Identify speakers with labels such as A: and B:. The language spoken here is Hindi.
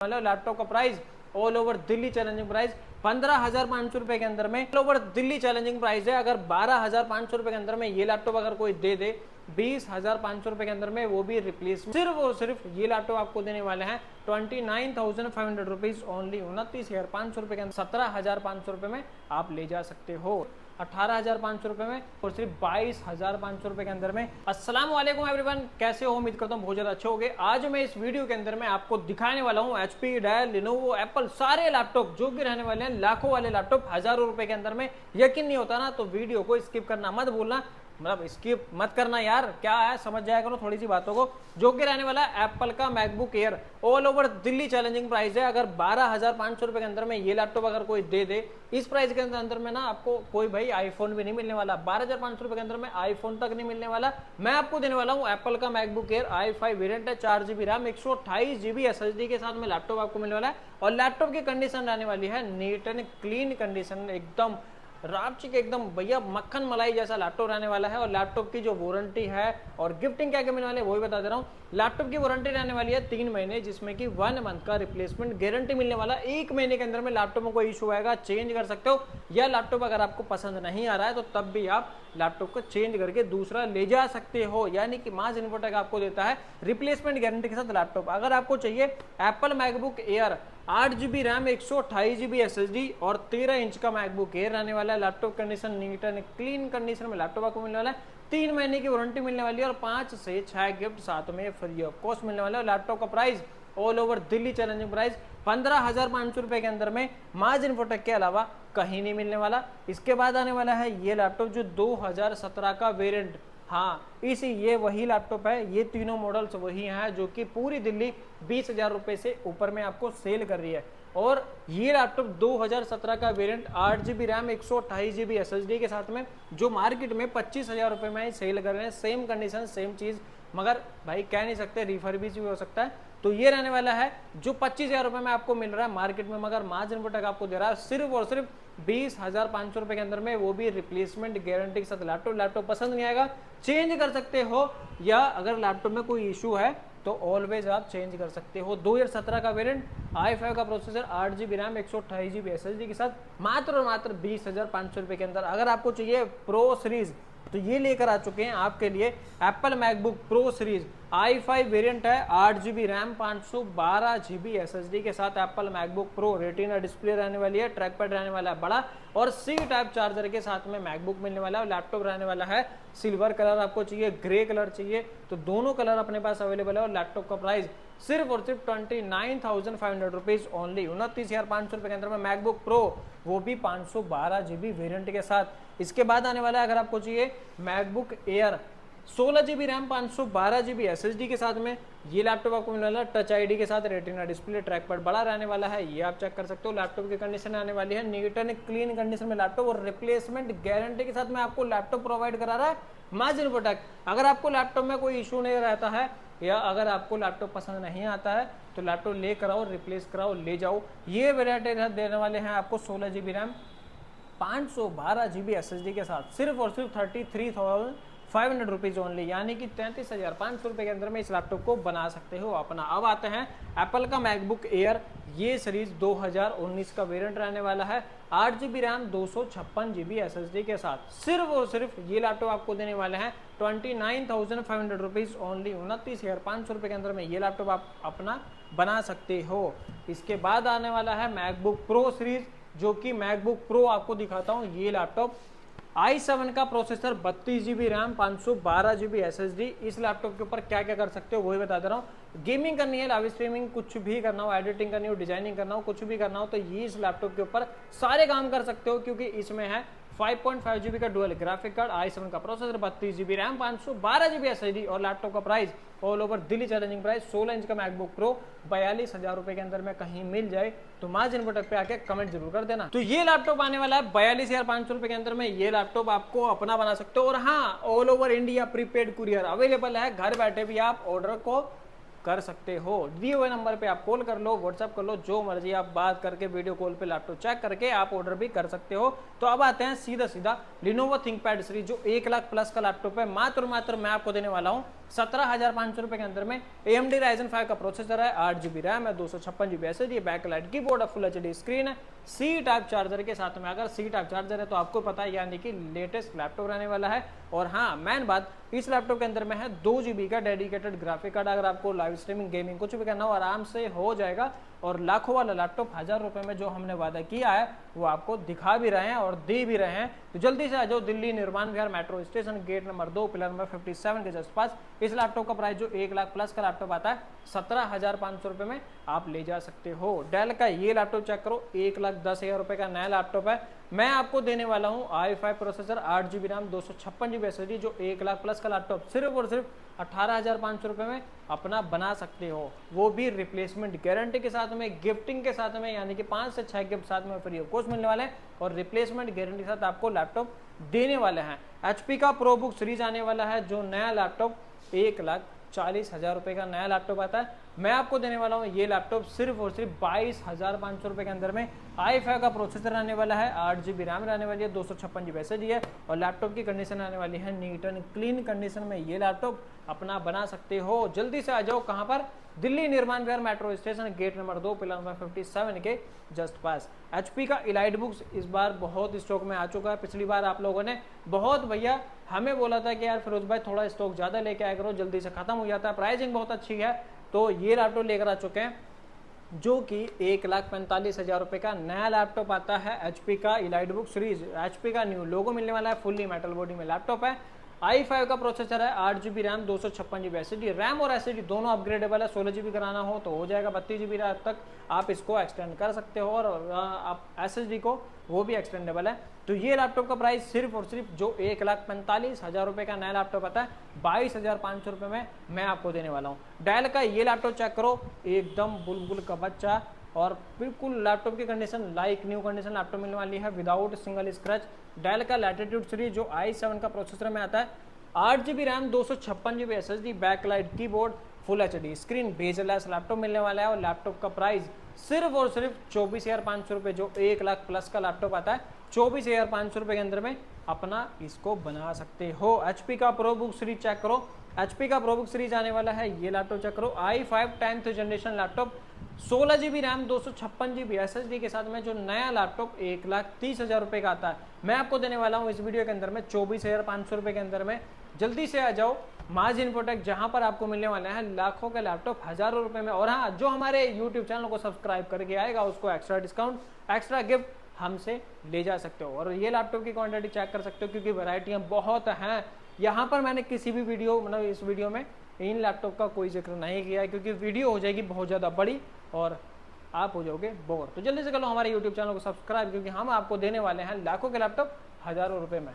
A: लैपटॉप का price all over Delhi challenging price 15,500 रुपए के अंदर में all over Delhi challenging price है। अगर 12,500 रुपए के अंदर में ये लैपटॉप अगर कोई दे दे 20,500 रुपए के अंदर में, वो भी रिप्लेसमेंट, सिर्फ और सिर्फ ये लैपटॉप आपको देने वाले हैं 29,500 रुपीज ओनली, 29,500 रुपए के अंदर 17,500 रुपए में आप ले जा सकते हो, 18,500 रुपए में और सिर्फ 22,500 रुपए के अंदर में। अस्सलाम वालेकुम एवरीवन, कैसे हो? उम्मीद करता हूँ बहुत ज्यादा अच्छे होंगे। आज मैं इस वीडियो के अंदर में आपको दिखाने वाला हूँ HP, डेल, लिनोवो, एप्पल, सारे लैपटॉप जो कि रहने वाले हैं लाखों वाले लैपटॉप हजारों रुपए के अंदर में। यकीन नहीं होता ना तो वीडियो को स्किप करना मत भूलना, मतलब स्किप मत करना यार, क्या है समझ जाया करो थोड़ी सी बातों को। जो कि रहने वाला है एप्पल का MacBook air, all over Delhi challenging price है। अगर 12,500 रुपए के अंदर में ये लैपटॉप अगर कोई दे दे, इस प्राइस के अंदर में ना आपको कोई भाई आईफोन भी नहीं मिलने वाला, 12,500 रुपए के अंदर में आईफोन तक नहीं मिलने वाला। मैं आपको देने वाला हूँ एप्पल का मैकबुक एयर i5 वेरिएंट है, 4GB रैम, 128GB SSD के साथ में लैपटॉप आपको मिलने वाला है। और लैपटॉप की कंडीशन रहने वाली है नीट एंड क्लीन कंडीशन, एकदम रापची के एकदम भैया मक्खन मलाई जैसा लैपटॉप रहने वाला है। और लैपटॉप की जो वारंटी है और गिफ्टिंग क्या क्या मिलने वाले है वो भी बता दे रहा हूँ। लैपटॉप की वारंटी रहने वाली है 3 महीने, जिसमें कि 1 मंथ का रिप्लेसमेंट गारंटी मिलने वाला है। 1 महीने के अंदर में लैपटॉप में कोई इशू आएगा चेंज कर सकते हो, या लैपटॉप अगर आपको पसंद नहीं आ रहा है तो तब भी आप लैपटॉप को चेंज करके दूसरा ले जा सकते हो। यानी कि माज इन्फोटेक आपको देता है रिप्लेसमेंट गारंटी के साथ लैपटॉप। अगर आपको चाहिए Apple MacBook air 8GB RAM, 128GB SSD और 13 इंच का मैकबुक एयर रहने वाला है। Laptop condition neat and clean condition में लैपटॉप आपको मिलने वाला है। 3 महीने की वारंटी मिलने वाली है और 5 से 6 गिफ्ट साथ में फ्री ऑफ कॉस्ट मिलने वाला है। लैपटॉप का price all over Delhi challenging price 15,500 रुपए के अंदर में माज इन्फोटेक के अलावा कहीं नहीं मिलने वाला। इसके बाद आने वाला है ये लैपटॉप जो 2017 का वेरिएंट, हाँ ये वही लैपटॉप है, ये तीनों मॉडल्स वही हैं जो कि पूरी दिल्ली 20,000 रुपए से ऊपर में आपको सेल कर रही है। और ये लैपटॉप 2017 का variant 8GB RAM, 128GB SSD के साथ में जो मार्केट में 25,000 रुपए में सेल कर रहे हैं। सेम कंडीशन सेम चीज, मगर भाई कह नहीं सकते रिफर्बिश भी हो सकता है। तो ये रहने वाला है जो 25,000 रुपए में आपको मिल रहा है मार्केट में, मगर माज इन्फोटेक आपको दे रहा है सिर्फ और सिर्फ 20,500 रुपए के अंदर में, वो भी रिप्लेसमेंट गारंटी के साथ लैपटॉप। लैपटॉप पसंद नहीं आएगा चेंज कर सकते हो, या अगर लैपटॉप में कोई इशू है तो ऑलवेज आप चेंज कर सकते हो। 2017 का वेरिएंट, i5 का processor, 8GB RAM, 128GB SSD के साथ मात्र और मात्र 20,500 रुपए के अंदर। अगर आपको चाहिए प्रो सीरीज तो ये लेकर आ चुके हैं आपके लिए Apple MacBook pro series, i5 variant है, 8GB रैम, 512GB SSD के साथ Apple MacBook pro. Retina display रहने वाली है, ट्रैक पैड रहने वाला है बड़ा और C टाइप चार्जर के साथ में मैकबुक मिलने वाला है। लैपटॉप रहने वाला है सिल्वर कलर, आपको चाहिए ग्रे कलर चाहिए तो दोनों कलर अपने पास अवेलेबल है। और लैपटॉप का प्राइस सिर्फ और सिर्फ 29,500 रुपीज ओनली, 29,500 रुपए के अंदर में मैकबुक प्रो, वो भी 512GB वेरिएंट के साथ। इसके बाद आने वाला है अगर आपको चाहिए MacBook air 16GB RAM, 512GB SSD के साथ में, ये लैपटॉप आपको मिलने वाला है टच आईडी के साथ, रेटिना डिस्प्ले, ट्रैक पैड बड़ा रहने वाला है, ये आप चेक कर सकते हो। लैपटॉप की कंडीशन आने वाली है नीट एंड क्लीन कंडीशन में लैपटॉप, और रिप्लेसमेंट गारंटी के साथ में आपको लैपटॉप प्रोवाइड करा रहा है माज इन्फोटेक। अगर आपको लैपटॉप में कोई इशू नहीं रहता है, या अगर आपको लैपटॉप पसंद नहीं आता है तो लैपटॉप ले कराओ, रिप्लेस कराओ, ले जाओ। ये वेरिएंट देने वाले हैं आपको 16GB रैम, 512GB SSD के साथ, सिर्फ और सिर्फ 33,500 रुपीज ओनली, यानी कि 33,500 रुपए के अंदर में इस लैपटॉप को बना सकते हो अपना। अब आते हैं एप्पल का मैकबुक एयर, ये सीरीज 2019 का वेरिएंट रहने वाला है, 8GB रैम, 256GB SSD के साथ। सिर्फ और सिर्फ ये लैपटॉप आपको देने वाले हैं 29,500 रुपीज ओनली, 29,500 रुपए के अंदर में ये लैपटॉप आप अपना बना सकते हो। इसके बाद आने वाला है मैकबुक प्रो सीरीज, जो कि मैकबुक प्रो आपको दिखाता हूँ। ये लैपटॉप i7 का processor, 32GB RAM, 512GB SSD। इस लैपटॉप के ऊपर क्या क्या कर सकते हो वही बता दे रहा हूँ। गेमिंग करनी है, लाइव स्ट्रीमिंग, कुछ भी करना हो, एडिटिंग करनी हो, डिजाइनिंग करना हो, कुछ भी करना हो तो ये इस लैपटॉप के ऊपर सारे काम कर सकते हो, क्योंकि इसमें है 5.5GB का डुअल ग्राफिक कार्ड, i7 का processor, 32GB RAM, 512GB SSD। और लैपटॉप का price all over Delhi challenging price 16 inch का मैकबुक प्रो 42,000 रुपए के अंदर में कहीं मिल जाए तो माज इन्फोटेक पे आके कमेंट जरूर कर देना। तो ये लैपटॉप आने वाला है 42,500 रुपए के अंदर में, ये लैपटॉप आपको अपना बना सकते हो। और हाँ, all over India prepaid courier available है, घर बैठे भी आप ऑर्डर को कर सकते हो। दिए हुए नंबर पे आप कॉल कर लो, व्हाट्सएप कर लो, जो मर्जी आप बात करके वीडियो कॉल पे लैपटॉप चेक करके आप ऑर्डर भी कर सकते हो। तो अब आते हैं सीधा सीधा लिनोवो थिंकपैड सीरीज, जो 1 लाख प्लस का लैपटॉप है। मात्र मैं आपको देने वाला हूँ 17,500 रुपए के अंदर में AMD Ryzen 5 का प्रोसेसर है, 8GB रैम है, 256GB SSD, बैकलाइट कीबोर्ड है, फुल HD स्क्रीन है, सी टाइप चार्जर के साथ में। अगर सी टाइप चार्जर है तो आपको पता है यानी कि लेटेस्ट लैपटॉप रहने वाला है। और हाँ, मेन बात इस लैपटॉप के अंदर में है 2GB का डेडिकेटेड ग्राफिक कार्ड। अगर आपको लाइव स्ट्रीमिंग गेमिंग कुछ भी करना हो आराम से हो जाएगा। और लाखों वाला लैपटॉप 1000 रुपए में जो हमने वादा किया है वो आपको दिखा भी रहे हैं और दे भी रहे हैं। तो जल्दी से आ जाओ Delhi Nirman Vihar metro station gate number 2 pillar number 57 के जस्ट पास। इस लैपटॉप का प्राइस जो 1 लाख प्लस का लैपटॉप आता है 17,500 रुपए में आप ले जा सकते हो। डेल का ये लैपटॉप चेक करो, 1,10,000 रुपए का नया लैपटॉप है। मैं आपको देने वाला हूँ i5 processor, 8GB RAM, 256GB SSD, जो 1 लाख प्लस का लैपटॉप सिर्फ और सिर्फ 18,500 रुपए में अपना बना सकते हो, वो भी रिप्लेसमेंट गारंटी के साथ में, गिफ्टिंग के साथ में, यानी कि 5 से 6 गिफ्ट साथ में फ्री ऑफ कॉस्ट मिलने वाले हैं और रिप्लेसमेंट गारंटी के साथ आपको लैपटॉप देने वाले हैं। HP का प्रोबुक सीरीज आने वाला है, जो नया लैपटॉप 1,40,000 रुपए का नया लैपटॉप आता है। मैं आपको देने वाला हूँ ये लैपटॉप सिर्फ और सिर्फ 22,500 रुपए के अंदर में। i5 का प्रोसेसर रहने वाला है, 8GB रैम रहने वाली है, 256GB SSD है और लैपटॉप की कंडीशन आने वाली है नीट एंड क्लीन कंडीशन में। ये लैपटॉप अपना बना सकते हो। जल्दी से आ जाओ, कहाँ पर? Delhi Nirman Vihar metro station gate number 2 pillar number 57 के जस्ट पास। HP का इलाइट बुक्स इस बार बहुत स्टॉक में आ चुका है। पिछली बार आप लोगों ने बहुत भैया हमें बोला था कि यार फिरोज भाई थोड़ा स्टॉक ज्यादा लेके आया करो, जल्दी से खत्म हो जाता है, प्राइसिंग बहुत अच्छी है। तो ये लैपटॉप लेकर आ चुके हैं जो कि 1,45,000 रुपए का नया लैपटॉप आता है। HP का इलाइट बुक सीरीज, HP का न्यू लोगो मिलने वाला है, फुल्ली मेटल बॉडी में लैपटॉप है। i5 का प्रोसेसर है, 8GB RAM, 256GB SSD, RAM और SSD दोनों अपग्रेडेबल है। 16GB कराना हो तो हो जाएगा, 32GB तक आप इसको एक्सटेंड कर सकते हो और आप SSD को वो भी एक्सटेंडेबल है। तो ये लैपटॉप का प्राइस सिर्फ और सिर्फ जो 1,45,000 रुपए का नया लैपटॉप आता है 22,500 रुपए में मैं आपको देने वाला हूँ। डेल का ये लैपटॉप चेक करो, एकदम बुलबुल का बच्चा और बिल्कुल लैपटॉप की condition like new condition laptop मिलने वाली है विदाउट सिंगल स्क्रैच। डेल का लैटिट्यूड सीरीज जो i7 का प्रोसेसर में आता है, 8GB RAM, 256GB SSD, backlight keyboard, full HD screen, bezelless laptop मिलने वाला है। और लैपटॉप का प्राइस सिर्फ और सिर्फ 24,500 रुपए, जो 1 लाख प्लस का लैपटॉप आता है 24,500 रुपए के अंदर में अपना इसको बना सकते हो। HP का प्रोबुक सीरीज चेक करो, HP का प्रोबुक सीरीज आने वाला है, ये लैपटॉप चेक करो, i5 10th generation laptop, 16GB RAM, 256GB SSD के साथ में जो नया लैपटॉप 1,30,000 रुपए का आता है मैं आपको देने वाला हूँ इस वीडियो के अंदर में 24,500 रुपए के अंदर में। जल्दी से आ जाओ माज इन्फोटेक, जहां पर आपको मिलने वाले हैं लाखों के लैपटॉप हजारों रुपए में। और हाँ, जो हमारे YouTube चैनल को सब्सक्राइब करके आएगा उसको एक्स्ट्रा डिस्काउंट, एक्स्ट्रा गिफ्ट हमसे ले जा सकते हो। और ये लैपटॉप की क्वांटिटी चेक कर सकते हो क्योंकि वैरायटियां बहुत हैं। यहाँ पर मैंने किसी भी वीडियो मतलब इस वीडियो में इन लैपटॉप का कोई जिक्र नहीं किया है क्योंकि वीडियो हो जाएगी बहुत ज़्यादा बड़ी और आप हो जाओगे बोर। तो जल्दी से कर लो हमारे YouTube चैनल को सब्सक्राइब क्योंकि हम आपको देने वाले हैं लाखों के लैपटॉप हजारों रुपए में।